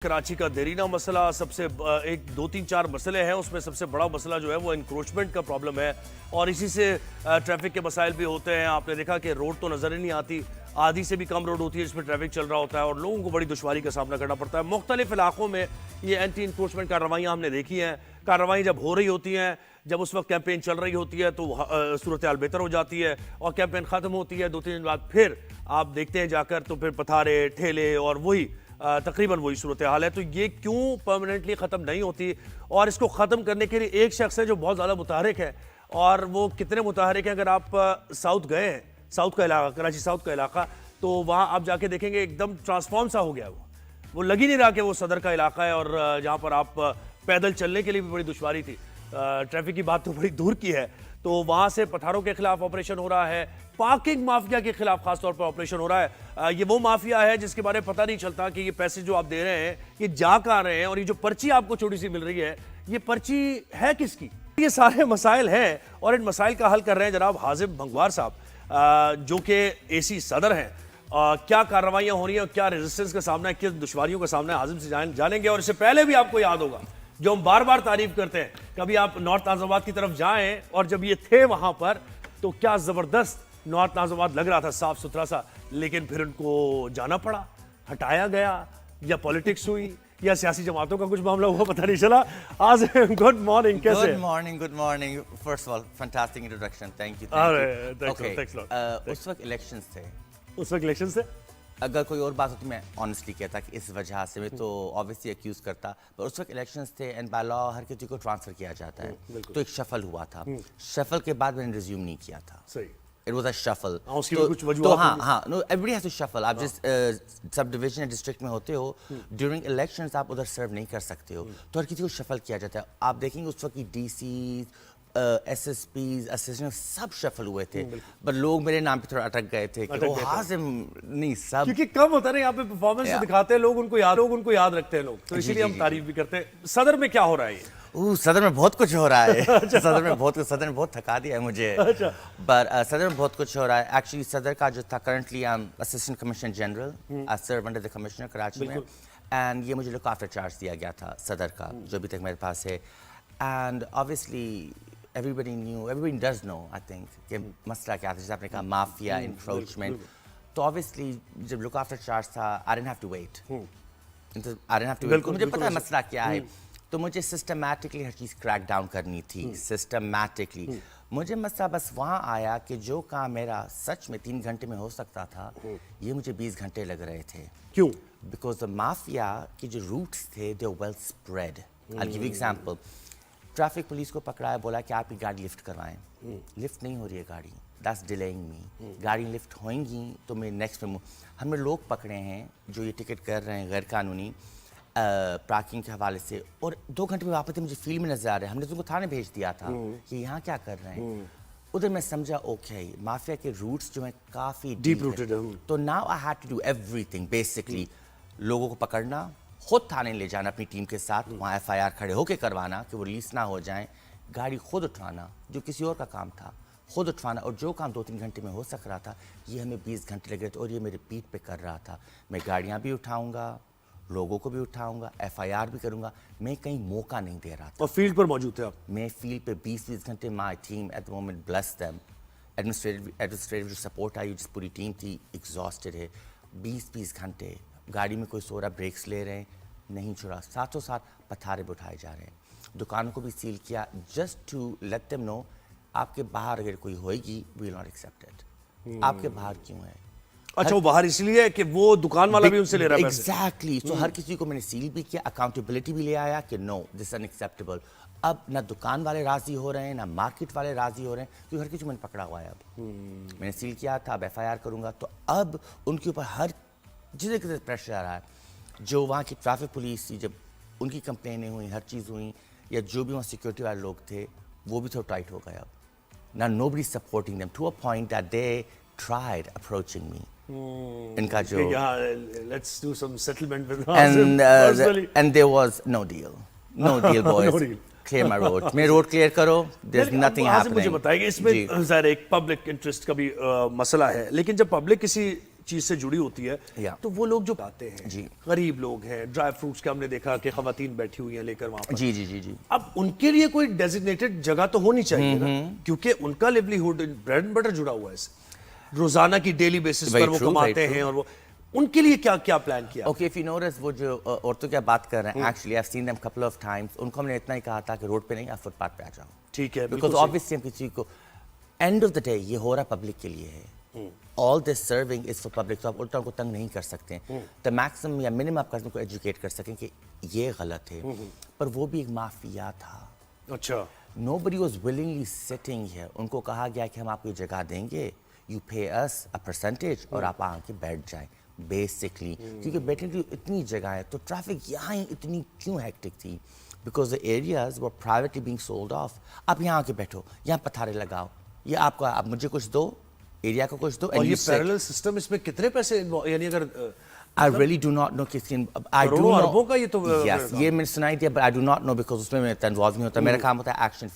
कराची का देरीना मसला सबसे एक दो तीन चार मसले हैं, उसमें सबसे बड़ा मसला जो है वो इंक्रोचमेंट का प्रॉब्लम है और इसी से ट्रैफिक के मसाइल भी होते हैं। आपने देखा कि रोड तो नज़र ही नहीं आती, आधी से भी कम रोड होती है जिसमें ट्रैफिक चल रहा होता है और लोगों को बड़ी दुश्वारी का सामना करना पड़ता है। मुख्तलिफ इलाकों में ये एंटी इंक्रोचमेंट कार्रवाइयाँ हमने देखी हैं। कार्रवाई जब हो रही होती हैं, जब उस वक्त कैंपेन चल रही होती है तो सूरत हाल बेहतर हो जाती है और कैंपेन ख़त्म होती है 2-3 दिन बाद फिर आप देखते हैं जाकर तो फिर पथारे ठेले और वही तकरीबन वही सूरत हाल है। तो ये क्यों परमानेंटली ख़त्म नहीं होती और इसको ख़त्म करने के लिए एक शख्स है जो बहुत ज़्यादा मुतहरिक है। और वो कितने मुतहरिक हैं, अगर आप साउथ गए हैं, साउथ का इलाका, कराची साउथ का इलाका, तो वहाँ आप जाके देखेंगे एकदम ट्रांसफॉर्म सा हो गया। वो लग ही नहीं रहा कि वो सदर का इलाका है और जहाँ पर आप पैदल चलने के लिए भी बड़ी दुश्वारी थी। ट्रैफिक की बात तो बड़ी दूर की है। तो वहाँ से पत्थरों के खिलाफ ऑपरेशन हो रहा है, पार्किंग माफिया के खिलाफ खासतौर पर ऑपरेशन हो रहा है। ये वो माफिया है जिसके बारे में पता नहीं चलता कि ये पैसे जो आप दे रहे हैं ये जा कहाँ रहे हैं और ये जो पर्ची आपको छोटी सी मिल रही है ये पर्ची है किसकी। ये सारे मसाइल हैं और इन मसाइल का हल कर रहे हैं जनाब हाजिम भंगवार साहब, जो कि एसी सदर हैं। क्या कार्रवाइयाँ हो रही हैं और क्या रेजिस्टेंस का सामना है, किस दुश्वारियों का सामना है, हाजिम से जानेंगे। और इससे पहले भी आपको याद होगा जो हम बार बार तारीफ करते हैं, कभी आप नॉर्थ नाज़िमाबाद की तरफ जाएं और जब ये थे वहां पर तो क्या जबरदस्त नॉर्थ नाज़िमाबाद लग रहा था, साफ सुथरा सा, लेकिन फिर उनको जाना पड़ा, हटाया गया, या पॉलिटिक्स हुई या सियासी जमातों का कुछ मामला हुआ, पता नहीं चला। आज गुड मॉर्निंग, कैसे? Good morning. First of all fantastic introduction, thank you. उस वक्त इलेक्शंस थे, उस वक्त इलेक्शन से अगर कोई और बात होती मैं ऑनेस्टली कहता कि इस वजह से मैं तो ऑब्वियसली एक्यूज करता, पर उस वक्त इलेक्शंस थे एंड बाय लॉ हर किसी को ट्रांसफर किया जाता है, तो एक शफल हुआ था। शफल के बाद मैंने रिज्यूम नहीं किया था। सही, इट वाज अ शफल। तो हाँ, no everybody has to shuffle. आप जिस सब डिवीजन या डिस्ट्रिक्ट में होते हो ड्यूरिंग इलेक्शंस आप उधर सर्व नहीं कर सकते हो, तो हर किसी को शफल किया जाता है। आप देखेंगे उस वक्त की DC SSPs assistant sub shuffle हुए थे, पर लोग मेरे नाम पे थोड़ा अटक गए थे कि वो हाजिम नहीं, सब क्योंकि कम होता है ना यहाँ पे परफॉर्मेंस दिखाते हैं लोग, उनको याद रखते हैं लोग, तो इसीलिए हम तारीफ भी करते हैं। सदर में क्या हो रहा है ये? सदर में बहुत कुछ हो रहा है। सदर में बहुत थका दिया है मुझे। पर सदर में बहुत कुछ हो रहा है। एक्चुअली सदर का जो था, currently I am assistant commissioner general, I serve under the commissioner Karachi में, एंड ये मुझे लुक आफ्टर चार्ज दिया गया था सदर का, जो अभी तक मेरे पास है। And obviously everybody does know, I think, कि मसला क्या था। जैसे आपने कहा माफिया, इंक्रोचमेंट, तो ऑब्वियसली जब लुक आफ्टर चार्ज था I didn't have to wait. मुझे पता है मसला क्या है, तो मुझे सिस्टमैटिकली हर चीज़ क्रैक डाउन करनी थी, सिस्टमैटिकली। मुझे मसला बस वहाँ आया कि जो काम मेरा सच में 3 घंटे में हो सकता था, ये मुझे 20 घंटे लग रहे थे। क्यों? बिकॉज द माफिया के जो रूट्स थे they well spread. I give you example. Traffic police को पकड़ा है, बोला कि आपकी गाड़ी लिफ्ट करवाएं, लिफ्ट नहीं हो रही है गाड़ी, दैट्स डिलेइंग मी। गाड़ी लिफ्ट होएंगी तो मैं नेक्स्ट में हमने लोग पकड़े हैं जो ये टिकट कर रहे हैं गैर कानूनी पार्किंग के हवाले से, और 2 घंटे में वापस मुझे फील्ड में नजर आ रहे हैं। हमने तुमको थाने भेज दिया था कि यहाँ क्या कर रहे हैं। उधर मैं समझा ओके माफिया के रूट्स जो हैं काफ़ी डीप रूटेड है। तो now I had to do everything basically, लोगों को पकड़ना, खुद थाने ले जाना अपनी टीम के साथ, वहाँ FIR खड़े होकर करवाना कि वो रिलीज ना हो जाएं, गाड़ी खुद उठाना जो किसी और का काम था, खुद उठवाना, और जो काम 2-3 घंटे में हो सक रहा था ये हमें 20 घंटे लग रहे थे, और ये मेरे पीठ पे कर रहा था। मैं गाड़ियाँ भी उठाऊंगा, लोगों को भी उठाऊंगा, FIR भी करूंगा, मैं कहीं मौका नहीं दे रहा था। और फील्ड पर मौजूद थे आप? मैं फील्ड पे 20-20 घंटे, my team at the moment bless them, administrative जो सपोर्ट आई जिस पूरी टीम थी एग्जॉस्टेड है। 20-20 घंटे गाड़ी में कोई सो रहा, ब्रेक्स ले रहे हैं, नहीं छोड़ा, साथों साथ पथारे भी उठाए जा रहे हैं। दुकानों को भी सील किया just to let them know आपके बाहर अगर कोई होएगी we will not accept it. आपके बाहर क्यों है? अच्छा, वो बाहर इसलिए है कि वो दुकान वाला भी उनसे ले रहा है पैसे। एग्जैक्टली। तो हर किसी को मैंने सील भी किया, अकाउंटेबिलिटी भी ले आया कि नो दिस अनएक्सेप्टेबल। अब ना दुकान वाले राजी हो रहे हैं, ना मार्केट वाले राजी हो रहे हैं, क्योंकि हर किसी को मैंने पकड़ा हुआ है। अब मैंने सील किया था, अब FIR करूंगा, तो अब उनके ऊपर हर जिस तरह प्रेशर आ रहा है। जो वहाँ की ट्रैफिक पुलिस थी, जब उनकी कंप्लेनें हुई, हर चीज़ हुई, या जो भी वहाँ सिक्योरिटी वाले लोग थे वो भी थोड़ा टाइट हो गए। अब ना nobody supporting them to a point that they tried approaching me. इनका जो let's do some settlement with and there was no deal boys, clear my road, मेरे रोड क्लियर करो, देयर इज नथिंग हैपनिंग। मुझे बताइए, इसमें ज़ाहिर एक public interest का भी मसला है, लेकिन जब पब्लिक किसी چیز سے جڑی ہوتی ہے Yeah. تو وہ لوگ جو آتے ہیں جی. غریب لوگ ہیں, ڈرائی فروٹس کے ہم نے دیکھا کہ خواتین بیٹھی ہوئی ہیں لے کر وہاں پر, جی جی جی جی اب ان کے لیے کوئی ڈیزگنیٹڈ جگہ تو ہونی چاہیے نا, کیونکہ ان کا لیولیہوڈ بریڈ اینڈ بٹر جڑا ہوا ہے اس سے, روزانہ کی ڈیلی بیسس پر وہ کماتے ہیں, اور وہ ان کے لیے کیا پلان کیا؟ اوکے, if you notice وہ جو عورتوں کی بات کر رہے ہیں, actually I've seen them couple of times, ان کو ہم نے اتنا ہی کہا تھا کہ روڈ پہ نہیں, آپ فٹ پاتھ پہ آ جاؤ. ٹھیک ہے, Because obviously ہم کسی کو end of the day یہ ہو رہا پبلک کے لیے ہے. All this serving is for public, تو آپ الٹا ان کو تنگ نہیں کر سکتے. The maximum یا minimum آپ کو ایجوکیٹ کر سکیں کہ یہ غلط ہے, پر وہ بھی ایک مافیا تھا. اچھا, Nobody was willingly sitting here. ان کو کہا گیا کہ ہم آپ کو یہ جگہ دیں گے, you pay us a percentage, اور آپ آ کے بیٹھ جائیں بیسکلی, کیونکہ بیٹھنے کی اتنی جگہ ہے. تو ٹریفک یہاں ہی اتنی کیوں ہیکٹک تھی؟ Because the areas were privately being sold off. آپ یہاں آ کے بیٹھو, یہاں پتھارے لگاؤ, یہ آپ کو, آپ مجھے کچھ دو, ایریا کو کچھ دو. اور یہ پیرلل سسٹم, اس میں کتنے پیسے, یعنی اگر I really do not know کس کی, I do کروڑوں know, اربوں کا یہ تو, yes, یہ میں نے سنائی دیا, but I do not know because اس میں میں انوالو نہیں ہوتا. میرا کام ہوتا ہے ایکشن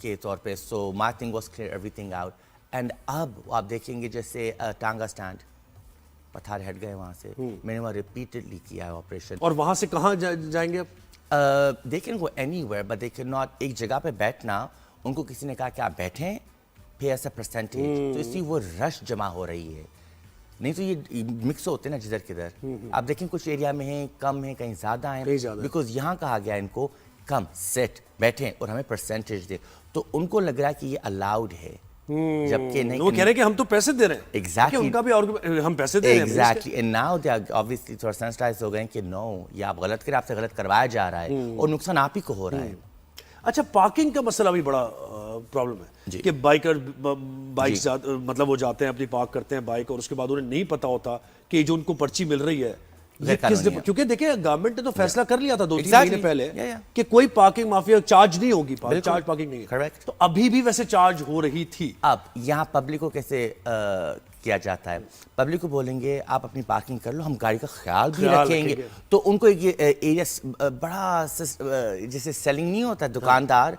کے طور پہ. So my thing was clear everything out. And اب آپ دیکھیں گے جیسے ٹانگا اسٹینڈ, پتھر ہٹ گئے وہاں سے, میں نے وہاں ریپیٹڈلی کیا ہے آپریشن. اور وہاں سے کہاں جائیں گے اب؟ they can go anywhere, but they cannot, ایک جگہ پہ بیٹھنا, ان کو کسی نے کہا کہ آپ بیٹھیں, pay us a percentage, تو اس لیے وہ رش جمع ہو رہی ہے. نہیں تو یہ مکس ہوتے ہیں نا جدھر کدھر. آپ دیکھیں کچھ ایریا میں ہیں, کم ہیں, کہیں زیادہ ہیں, بیکاز یہاں کہا گیا ان کو کم سیٹ بیٹھیں اور ہمیں پرسنٹیج دے, تو ان کو لگ رہا ہے کہ یہ الاؤڈ ہے, جبکہ نہیں. وہ کہہ رہے ہیں کہ ہم تو پیسے دے رہے ہیں. ایگزیکٹلی, ان کا بھی اور ہم پیسے دے رہے ہیں. Exactly, and now they are obviously تھوڑا سینسٹائز ہو گئے کہ نو, یہ آپ غلط کریں, آپ سے غلط کروایا جا رہا ہے, اور نقصان آپ ہی کو ہو رہا ہے. اچھا, پارکنگ کا مسئلہ بھی بڑا پرابلم ہے کہ بائکس مطلب وہ جاتے ہیں اپنی پارک کرتے ہیں بائک, اور اس کے بعد انہیں نہیں پتا ہوتا کہ جو ان کو پرچی مل رہی ہے کیونکہ دیکھیں گورنمنٹ نے تو فیصلہ کر لیا تھا 2-3 مہینے پہلے کہ کوئی پارکنگ مافیا چارج نہیں ہوگی, چارج پارکنگ نہیں ہے, تو ابھی بھی ویسے چارج ہو رہی تھی. اب یہاں پبلک کو کیسے کیا جاتا ہے, پبلک کو بولیں گے آپ اپنی پارکنگ کر لو, ہم گاڑی کا خیال بھی رکھیں گے. تو ان کو ایک ایریا بڑا جیسے سیلنگ نہیں ہوتا دکاندار,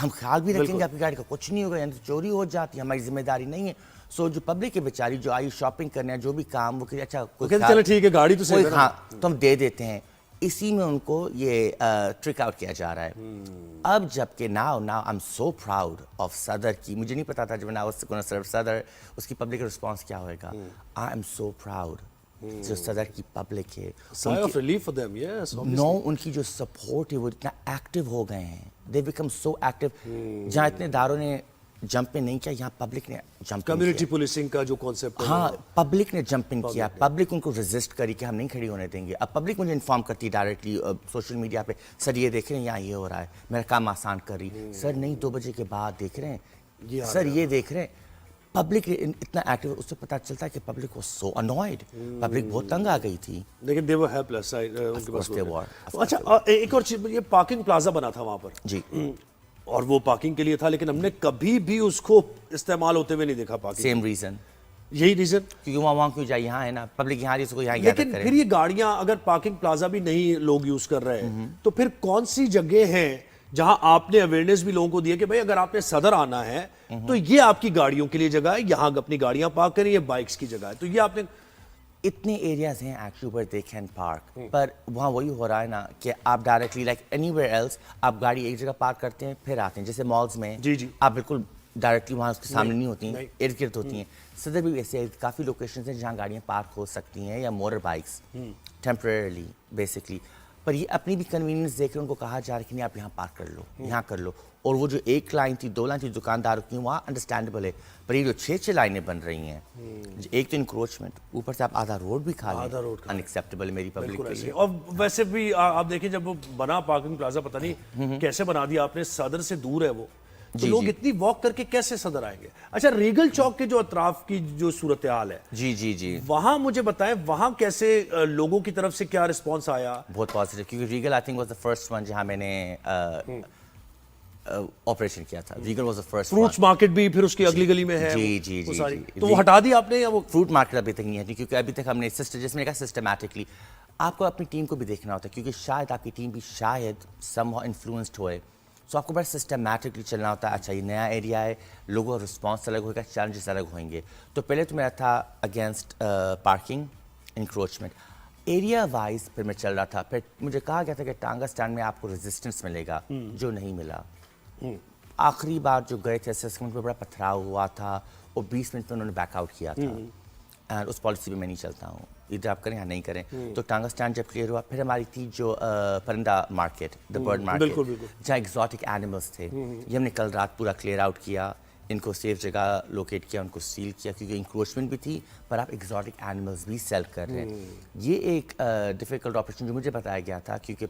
ہم خیال بھی رکھیں گے, آپ کی گاڑی کا کچھ نہیں ہوگا, یعنی چوری ہو جاتی ہے, ہماری ذمہ داری نہیں ہے. سو جو پبلک ہے بیچاری, جو آئی شاپنگ کرنے, جو بھی کام, وہ کہ اچھا چلو ٹھیک ہے گاڑی تو ہاں تو ہم دے دیتے ہیں. اسی میں ان کو یہ ٹرک آؤٹ کیا جا رہا ہے. اب جبکہ now I am so proud of صدر کی, مجھے نہیں پتا تھا جب میں سرو صدر, اس کی پبلک رسپانس کیا ہوئے گا. آئی ایم سو پراؤڈ جو صدر کی پبلک ہے, نو ان کی جو سپورٹ ہے وہ اتنا ایکٹیو ہو گئے ہیں, دے بیکم سو ایکٹیو. جہاں اتنے اداروں نے جمپ ان نہیں کیا, یہاں پبلک نے جمپ, کمیونٹی پولیسنگ کا جو کانسیپٹ ہے, ہاں پبلک نے جمپ ان کیا, پبلک ان کو ریزسٹ کری کہ ہم نہیں کھڑی ہونے دیں گے. اب پبلک مجھے انفارم کرتی ڈائریکٹلی سوشل میڈیا پہ, سر یہ دیکھ رہے ہیں یہاں یہ ہو رہا ہے, میرا کام آسان کر رہی. سر نہیں 2 بجے کے بعد دیکھ رہے ہیں, سر یہ دیکھ رہے ہیں. پبلک اتنا ایکٹیو, اس سے پتہ چلتا ہے کہ public was so annoyed, public بہت تنگ آ گئی تھی, لیکن دے ور ہیلپ لیس. اچھا, ایک اور چیز, یہ پارکنگ پلازا بنا تھا وہاں پر جی, اور وہ پارکنگ کے لیے تھا, لیکن ہم نے کبھی بھی اس کو استعمال ہوتے ہوئے نہیں دیکھا. پارکنگ سیم ریزن, یہی ریزن, کیونکہ وہاں کیوں جائے, یہاں ہے نا پبلک, یہاں اس کو یہاں. لیکن پھر یہ گاڑیاں اگر پارکنگ پلازا بھی نہیں لوگ یوز کر رہے ہیں, تو پھر کون سی جگہ ہیں جہاں آپ نے اویئرنیس بھی لوگوں کو دی ہے کہ بھائی اگر آپ نے صدر آنا ہے تو یہ آپ کی گاڑیوں کے لیے جگہ ہے, یہاں اپنی گاڑیاں پارک کریں, یہ بائکس کی جگہ ہے. تو یہ آپ نے اتنے ایریاز ہیں ایکچولی پر دے کین پارک, پر وہاں وہی ہو رہا ہے نا کہ آپ directly like anywhere else آپ گاڑی ایک جگہ پارک کرتے ہیں پھر آتے ہیں. جیسے مالز میں آپ بالکل ڈائریکٹلی وہاں اس کے سامنے نہیں ہوتی ہیں, ارد گرد ہوتی ہیں. صدر بھی ویسے کافی لوکیشنز ہیں جہاں گاڑیاں پارک ہو سکتی ہیں, یا موٹر بائکس ٹیمپریرلی بیسکلی. پر یہ اپنی بھی کنوینئنس دیکھ کر ان کو کہا جا رہا ہے کہ نہیں آپ یہاں پارک کر لو, یہاں کر لو. اور وہ جو 1 لائن تھی 2 لائن تھی دکانداروں کی, وہاں انڈرسٹینڈیبل ہے, پر یہ جو 6 لائنیں بن رہی ہیں, ایک تو انکروچمنٹ, اوپر سے آپ آدھا روڈ بھی کھا لیں, انیکسیپٹیبل میری پبلک کے لیے. اور ویسے بھی آپ دیکھیں جب وہ بنا پارکنگ پلازا, پتہ نہیں کیسے بنا دیا آپ نے, صدر سے دور ہے وہ, تو لوگ اتنی واک کر کے کیسے صدر آئیں گے. اچھا, ریگل چوک کے جو اطراف کی جو صورتحال ہے, جی وہاں مجھے بتائیں وہاں کیسے لوگوں کی طرف سے کیا رسپانس آیا؟ بہت پازیٹیو, کیونکہ Regal I think was the first one جہاں میں نے آپریشن کیا تھا. Regal was the first. Fruits market بھی پھر اس کی اگلی گلی میں ہے. جی تو وہ ہٹا دیا آپ نے, یا وہ فروٹ مارکیٹ ابھی تک نہیں ہے, کیونکہ ابھی تک ہم نے جس میں کہا سسٹمیٹکلی آپ کو اپنی ٹیم کو بھی دیکھنا ہوتا ہے, کیونکہ شاید آپ کی ٹیم بھی شاید سم ہاؤ انفلوئنسڈ ہوئے सो आपको बड़ा सिस्टमैटिकली चलना होता है. अच्छा ये नया एरिया है, लोगों का रिस्पॉन्स अलग होगा, चैलेंजेस अलग होंगे. तो पहले तो मेरा था against parking encroachment. Area wise फिर मैं चल रहा था. फिर मुझे कहा गया था कि टांगा स्टैंड में आपको रेजिस्टेंस मिलेगा, जो नहीं मिला. आखिरी बार जो गए थे असेसमेंट में बड़ा पथराव हुआ था और 20 मिनट में उन्होंने बैकआउट किया था. एंड उस पॉलिसी पे मैं नहीं चलता हूँ, इधर आप करें या नहीं करें. तो टांगा स्टैंड जब क्लियर हुआ, फिर हमारी थी जो परिंदा मार्केट, द बर्ड मार्केट, जहाँ एग्जॉटिक एनिमल्स थे, ये हमने कल रात पूरा क्लियर आउट किया. इनको सेफ जगह लोकेट किया, उनको सील किया, क्योंकि इंक्रोचमेंट भी थी पर आप एग्जॉटिक एनिमल्स भी सेल कर रहे हैं. ये एक डिफ़िकल्ट ऑपरेशन जो मुझे बताया गया था, क्योंकि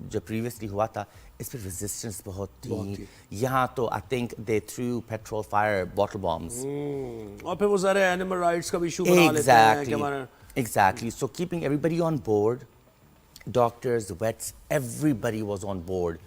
जो प्रीवियसली हुआ था इस पर रेजिस्टेंस बहुत थी. यहाँ तो I think they through petrol fire bottle bombs. और फिर वो सारे एनिमल राइट्स का भी इशू बना लेते हैं कि हमारा. Exactly. So keeping everybody on board, doctors, vets, everybody was on board.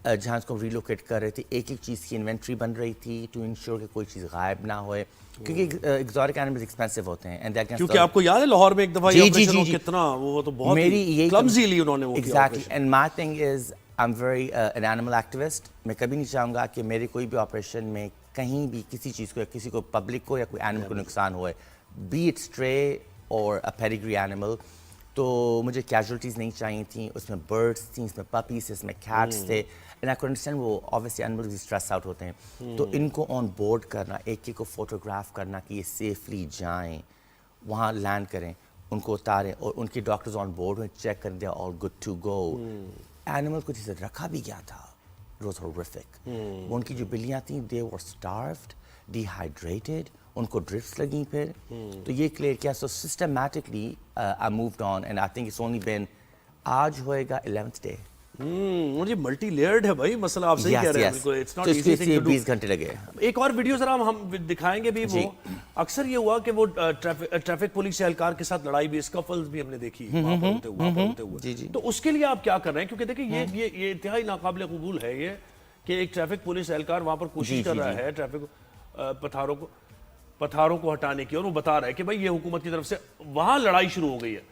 जहाँ इसको रिलोकेट कर रहे थे, एक एक चीज़ की इन्वेंट्री बन रही थी टू इंश्योर कि कोई चीज़ गायब ना होए, क्योंकि एग्जॉटिक एनिमल्स एक्सपेंसिव होते हैं. एंड क्योंकि आपको याद है लाहौर में एक दफ़ा ये ऑपरेशन हो, कितना वो तो बहुत मेरी क्लमजीली उन्होंने वो किया. Exactly. And my thing is I am very an animal activist. मैं कभी नहीं चाहूँगा कि मेरे कोई भी ऑपरेशन में कहीं भी किसी चीज़ को या किसी को पब्लिक को या कोई एनिमल को नुकसान हुए, बी इट स्ट्रे और अ पेडिग्री एनिमल. तो मुझे कैजुअलिटीज़ नहीं चाहिए थी. उसमें बर्ड्स थी, इसमें पपीज, इसमें कैट्स थे. एंड आई कैन अंडरस्टैंड वो ऑब्वियसली एनिमल्स भी स्ट्रेस आउट होते हैं. तो इनको ऑन बोर्ड करना, एक एक को फोटोग्राफ करना कि ये सेफली जाएं, वहाँ लैंड करें, उनको उतारें और उनके डॉक्टर्स ऑन बोर्ड में चेक करें they are all good to go. Animal को जिसे रखा भी गया था, इट वाज हॉरिफिक. उनकी जो बिल्लियाँ थीं, दे वर स्टार्व्ड, डिहाइड्रेटेड, उनको ड्रिफ्ट्स लगी. फिर तो ये क्लियर किया. So systematically I moved on and I think it's only been, आज होएगा 11th डे. और ये मल्टी लेयर्ड है भाई मसला, आप सही कह रहे हैं. बिल्कुल it's not easy thing to do. 20 घंटे लगे. एक और वीडियो जरा हम दिखाएंगे भी. वो अक्सर ये हुआ कि वो ट्रैफिक पुलिस एहलकार के साथ लड़ाई भी, स्कफल्स भी हमने देखी वहाँ पर होते हुए. तो उसके लिए आप क्या कर रहे हैं? क्योंकि देखिए ये इंतहाई नाकाबिल कबूल है ये कि एक ट्रैफिक पुलिस एहलकार वहाँ पर कोशिश कर रहा है ट्रैफिक पथारों को हटाने की, और वो बता रहा है कि भाई ये हुकूमत की तरफ से वहां लड़ाई शुरू हो गई है.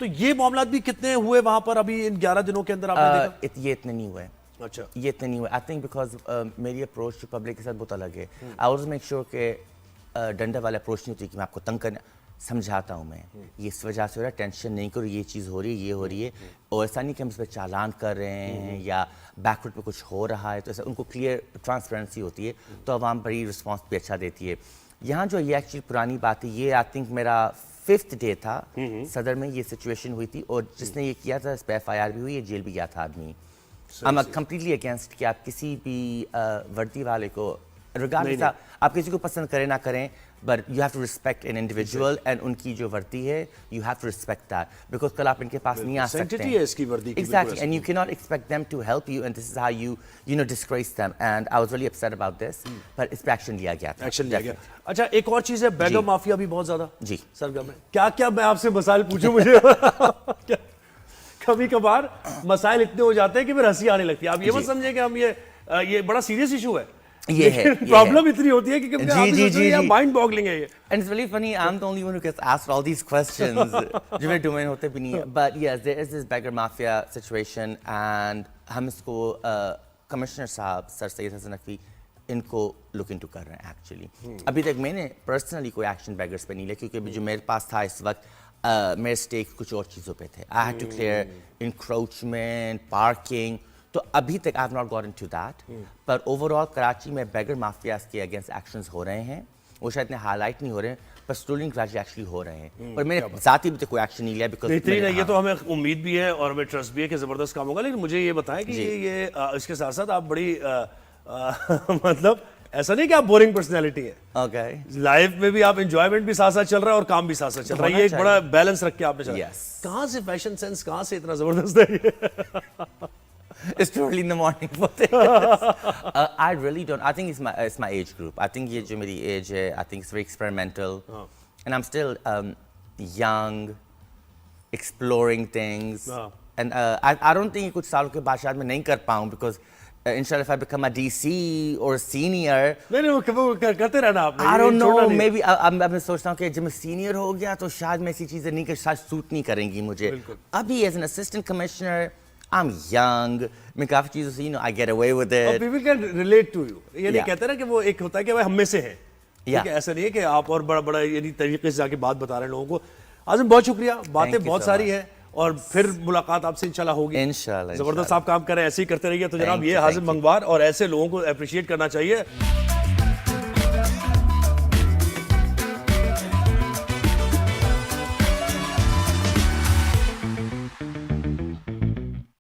तो ये मामला भी कितने हुए वहां पर अभी इन 11 दिनों के अंदर आपने देखा? ये इतने नहीं हुए. अच्छा, ये इतने नहीं हुए. आई थिंक बिकॉज मेरी अप्रोच टू पब्लिक के साथ बहुत अलग है. आई ऑलवेज मेक श्योर कि डंडा वाला अप्रोच नहीं होती कि मैं आपको तंग करना, समझाता हूँ मैं ये इस वजह से हो रहा है, टेंशन नहीं करो, ये चीज़ हो रही है, ये हो रही है. और ऐसा नहीं कि हम इस पर चालान कर रहे हैं या बैकवर्ड पे कुछ हो रहा है. तो ऐसा उनको क्लियर ट्रांसपेरेंसी होती है, तो आवाम बड़ी रिस्पॉन्स भी अच्छा देती है. यहाँ जो ये एक्चुअली पुरानी बात है, ये आई थिंक मेरा 5th डे था सदर में ये सिचुएशन हुई थी. और जिसने ये किया था इस पर FIR भी हुई है, जेल भी गया था आदमी. आई एम कम्प्लीटली अगेंस्ट कि आप किसी भी वर्दी वाले को रिगार्डलेस आप किसी को पसंद करें ना करें, but you have to respect an individual and उनकी जो वर्दी है, you have to respect that. Because कल आप इनके पास नहीं आ सकते हैं. Exactly. And you can not expect them to help you, and this is how you know disgrace them. And I was really upset about this, पर इस पे एक्शन लिया गया था. एक्शन लिया गया. अच्छा, एक और चीज है, बैगर माफिया भी बहुत ज्यादा जी सरगर्म है. क्या क्या मैं आपसे मसाइल पूछूं मुझे कभी कभार मसाइल इतने हो जाते हैं कि फिर हंसी आने लगती है. आप ये मत समझे कि हम ये बड़ा सीरियस इशू है. ये है प्रॉब्लम इतनी होती है कि जी माइंड बॉगलिंग है ये. And it's really funny, I'm the only one who gets asked all these questions. जो मेरे डोमेन होते भी नहीं है. But yes, there is this beggar mafia situation, and हम इसको कमिश्नर साहब सर सैयद हसन नकवी इनको लुक इनटू कर रहे हैं एक्चुअली. अभी तक मैंने पर्सनली कोई एक्शन बेगर्स पे नहीं लिया, क्योंकि जो मेरे पास था इस वक्त मेरे स्टेक कुछ और चीज़ों पे थे. I had to clear encroachment, parking. तो अभी तक I have not got into that. पर ओवरऑल कराची में बेगर माफियाज के अगेंस्ट एक्शंस हो रहे हैं. वो शायद इतने हाईलाइट नहीं हो रहे हैं, पर स्टूडेंट ग्रेजुएट एक्चुअली हो रहे हैं. पर मैंने ज़ाती भी कोई एक्शन नहीं लिया. बिकॉज ये तो हमें उम्मीद भी है और हमें ट्रस्ट भी है कि ज़बरदस्त काम होगा. लेकिन मुझे ये बताएं कि ये इसके साथ साथ आप बड़ी मतलब ऐसा नहीं कि आप बोरिंग पर्सनैलिटी है. ओके. लाइफ में भी आप एंजॉयमेंट भी साथ साथ चल रहा है और काम भी साथ साथ चल रहा है. ये एक बड़ा बैलेंस रख के आपने चला. कहाँ से फैशन सेंस कहाँ से इतना जबरदस्त है? It's too early in the morning for this. I really don't. I think it's my age group. I think ये जो मेरी age है, I think it's very experimental, and I'm still young, exploring things, and I don't think कुछ सालों के बाद शायद मैं नहीं कर पाऊँ, because inshallah if I become a DC or a senior, नहीं वो करते रहना आप. I don't know, maybe मैं सोचता हूँ कि जब मैं senior हो गया तो शायद मैं ऐसी चीज़ें नहीं कर, शायद सूट नहीं करेंगी मुझे. अभी as an assistant commissioner I'm young. میں کافی چیزوں سے I get away with it. People can relate to you. یعنی Yeah. کہتے ہیں نا کہ وہ ایک ہوتا ہے کہ ہم میں سے ہیں. Yeah. ایسا نہیں ہے کہ آپ اور بڑا بڑا یعنی طریقے سے آ کے بات بتا رہے ہیں لوگوں کو. عاظم بہت شکریہ, باتیں بہت ساری ہیں اور پھر ملاقات آپ سے انشاءاللہ ہوگی. انشاءاللہ. زبردست آپ کام کر رہے ہیں, ایسے ہی کرتے رہیے. تو جناب Thank یہ you, حازم thank you. منگوار, اور ایسے لوگوں کو اپریشیٹ کرنا چاہیے.